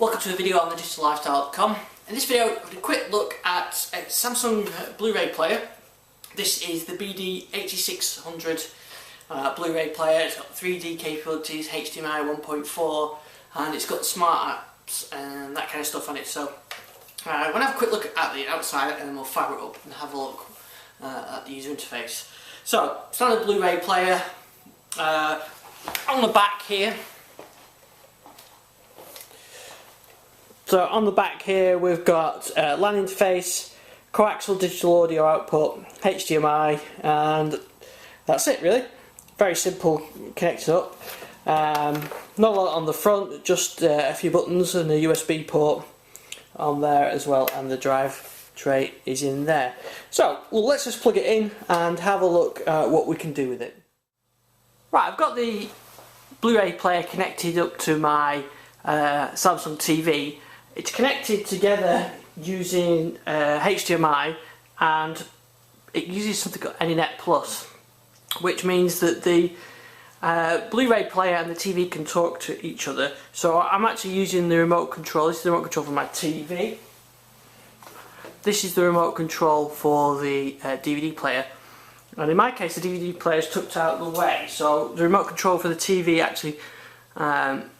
Welcome to a video on thedigital-lifestyle.com. In this video, we've got a quick look at a Samsung Blu-ray player. This is the BD8600 Blu-ray player. It's got 3D capabilities, HDMI 1.4, and it's got smart apps and that kind of stuff on it. So we're going to have a quick look at the outside and then we'll fire it up and have a look at the user interface. So, standard Blu-ray player. On the back here, we've got LAN interface, coaxial digital audio output, HDMI, and that's it really. Very simple, connected up. Not a lot on the front, just a few buttons and a USB port on there as well, and the drive tray is in there. So, well, let's just plug it in and have a look at what we can do with it. Right, I've got the Blu-ray player connected up to my Samsung TV. It's connected together using HDMI, and it uses something called Anynet Plus, which means that the Blu-ray player and the TV can talk to each other. So I'm actually using the remote control. This is the remote control for my TV. This is the remote control for the DVD player. And in my case, the DVD player is tucked out of the way, so the remote control for the TV actually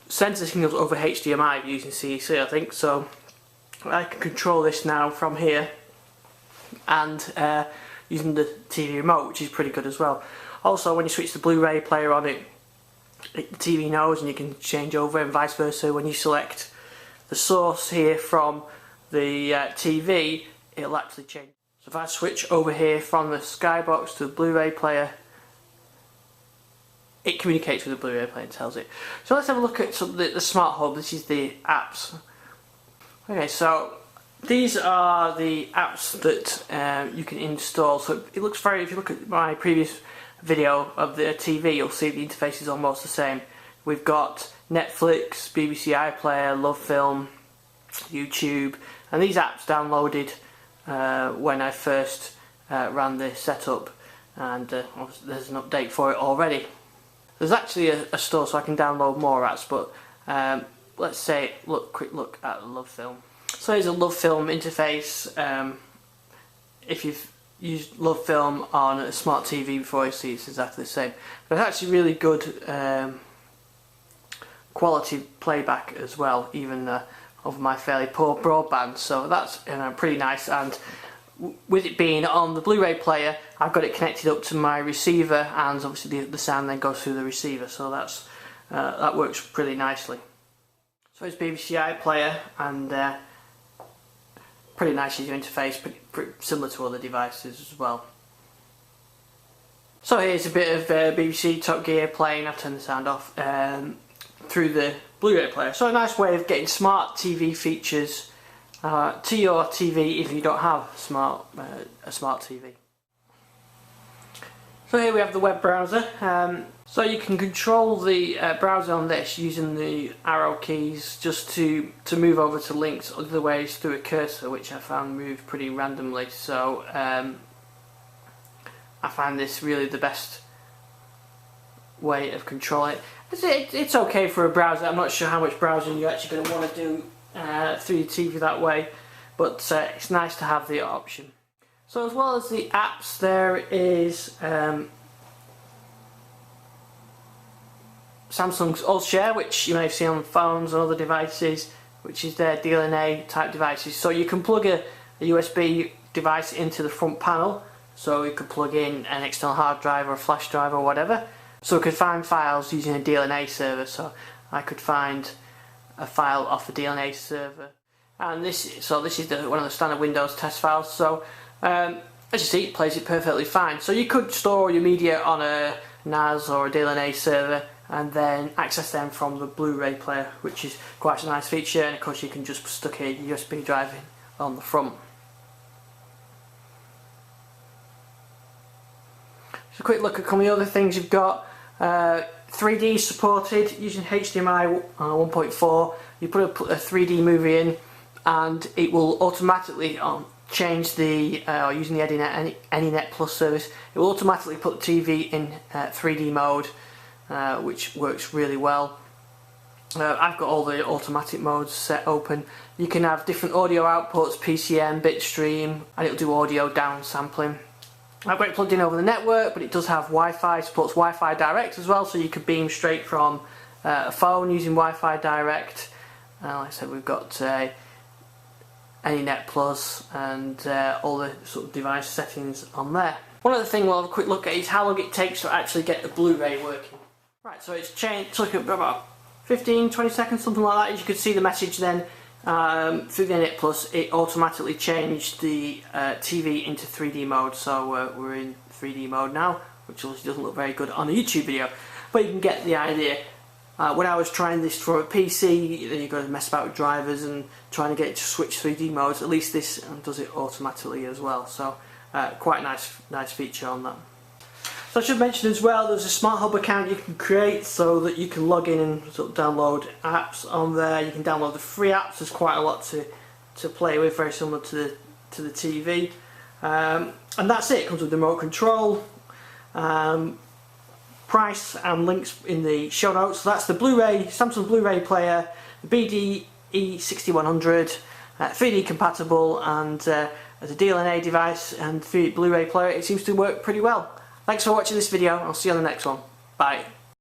sends the signals over HDMI using CEC, I think. So I can control this now from here and using the TV remote, which is pretty good as well. Also, when you switch the Blu-ray player on, the TV knows, and you can change over, and vice versa. When you select the source here from the TV, it'll actually change. So if I switch over here from the Skybox to the Blu-ray player, it communicates with the Blu-ray player and tells it. So let's have a look at the Smart Hub. This is the apps. Okay, so these are the apps that you can install. So it looks very, if you look at my previous video of the TV, you'll see the interface is almost the same. We've got Netflix, BBC iPlayer, LoveFilm, YouTube, and these apps downloaded when I first ran the setup, and there's an update for it already. There's actually a store so I can download more apps, but let's say quick look at LoveFilm. So here's a LoveFilm interface. If you've used LoveFilm on a smart TV before, you see it's exactly the same. But it's actually really good quality playback as well, even of my fairly poor broadband, so that's pretty nice. And with it being on the Blu-ray player, I've got it connected up to my receiver, and obviously the sound then goes through the receiver, so that's that works pretty nicely. So it's BBC iPlayer, and pretty nice user interface, pretty similar to other devices as well. So here's a bit of BBC Top Gear playing. I've turned the sound off through the Blu-ray player. So a nice way of getting smart TV features to your TV if you don't have a smart TV. So here we have the web browser. So you can control the browser on this using the arrow keys just to move over to links. Other ways through a cursor, which I found moved pretty randomly. So I find this really the best way of controlling it. It's okay for a browser. I'm not sure how much browsing you're actually going to want to do through your TV that way, but it's nice to have the option. So as well as the apps, there is Samsung's AllShare, which you may have seen on phones and other devices, which is their DLNA type devices. So you can plug a USB device into the front panel, so you could plug in an external hard drive or a flash drive or whatever. So I could find files using a DLNA server, so I could find a file off the DLNA server. And this is one of the standard Windows test files, so as you see, it plays it perfectly fine. So you could store your media on a NAS or a DLNA server and then access them from the Blu-ray player, which is quite a nice feature, and of course you can just stick a USB drive in on the front. So a quick look at some of the other things you've got. 3D supported using HDMI 1.4. You put a 3D movie in and it will automatically change the, using the Anynet Plus service, it will automatically put the TV in 3D mode, which works really well. I've got all the automatic modes set open. You can have different audio outputs, PCM, bitstream, and it'll do audio downsampling. I've got it plugged in over the network, but it does have Wi-Fi, supports Wi-Fi Direct as well, so you could beam straight from a phone using Wi-Fi Direct. Like I said, we've got Anynet Plus and all the sort of device settings on there. One other thing we'll have a quick look at is how long it takes to actually get the Blu-ray working. Right, so it's changed, took about 15-20 seconds, something like that. As you could see the message then through the Anynet Plus, it automatically changed the TV into 3D mode, so we're in 3D mode now, which obviously doesn't look very good on a YouTube video, but you can get the idea. When I was trying this for a PC, then you've got to mess about with drivers and trying to get it to switch 3D modes. At least this does it automatically as well, so quite nice feature on that. So I should mention as well, there's a Smart Hub account you can create so that you can log in and sort of download apps on there. You can download the free apps. There's quite a lot to play with, very similar to the TV. And that's it. It comes with the remote control. Price and links in the show notes. So that's the Blu-ray, Samsung Blu-ray player, the BDE6100, 3D compatible, and as a DLNA device and 3D Blu-ray player, it seems to work pretty well. Thanks for watching this video. I'll see you on the next one. Bye.